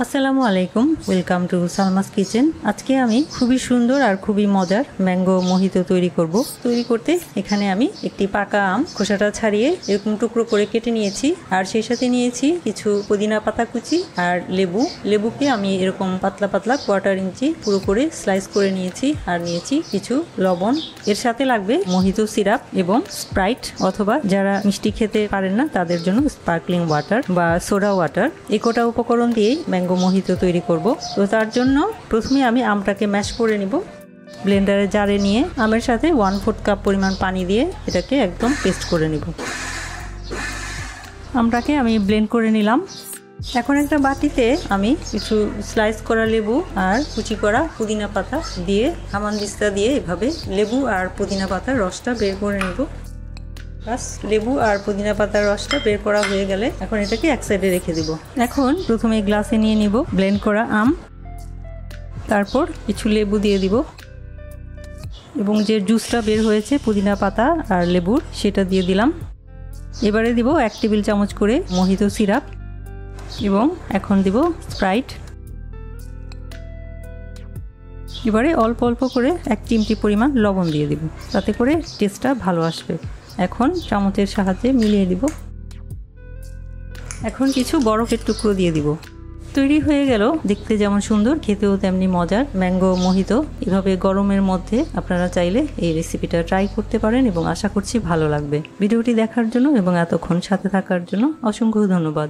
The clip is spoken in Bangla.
আসসালামু আলাইকুম, ওয়েলকাম টু সালমাস কিচেন। আজকে আমি খুবই সুন্দর আর খুবই মজার ম্যাঙ্গো মোহিতো তৈরি করতে এখানে আমি একটি পাকা আম খোসাটা ছাড়িয়ে এরকম টুকরো করে কেটে নিয়েছি, আর সেই সাথে নিয়েছি কিছু পুদিনা পাতা কুচি আর লেবুকে আমি এরকম পাতলা পাতলা 1/4 ইঞ্চি পুরো করে স্লাইস করে নিয়েছি, আর নিয়েছি কিছু লবণ। এর সাথে লাগবে মোহিতো সিরাপ এবং স্প্রাইট, অথবা যারা মিষ্টি খেতে পারেন না তাদের জন্য স্পার্কলিং ওয়াটার বা সোডা ওয়াটার। এই কটা উপকরণ দিয়েই ম্যাঙ্গো মোহিতো তৈরি করব। তো তার জন্য প্রথমে আমি আমটাকে ম্যাশ করে নিব। ব্লেন্ডারে জারে নিয়ে আমের সাথে 1/4 কাপ পরিমাণ পানি দিয়ে এটাকে একদম পেস্ট করে নিব। আমটাকে আমি ব্লেন্ড করে নিলাম। এখন একটা বাটিতে আমি কিছু স্লাইস করা লেবু আর কুচি করা পুদিনা পাতা দিয়ে হামানদিস্তা দিয়ে এভাবে লেবু আর পুদিনা পাতার রসটা বের করে নেব। বাস, লেবু আর পুদিনা পাতার রসটা বের করা হয়ে গেলে এখন এটাকে এক সাইডে রেখে দিব। এখন প্রথমে গ্লাসে নিয়ে নিব ব্লেন্ড করা আম, তারপর কিছু লেবু দিয়ে দিব এবং যে জুসটা বের হয়েছে পুদিনা পাতা আর লেবুর সেটা দিয়ে দিলাম। এবারে দিব 1 টেবিল চামচ করে মোহিতো সিরাপ এবং এখন দিব স্প্রাইট। এবারে অল্প অল্প করে 1 চিমটি পরিমাণ লবণ দিয়ে দিব, তাতে করে টেস্টটা ভালো আসবে। এখন চামচের সাহায্যে মিলিয়ে দিব। এখন কিছু বরফের টুকরো দিয়ে দিব। তৈরি হয়ে গেল দেখতে যেমন সুন্দর, খেতেও তেমনি মজার ম্যাঙ্গো মোহিতো। এভাবে গরমের মধ্যে আপনারা চাইলে এই রেসিপিটা ট্রাই করতে পারেন এবং আশা করছি ভালো লাগবে। ভিডিওটি দেখার জন্য এবং এতক্ষণ সাথে থাকার জন্য অসংখ্য ধন্যবাদ।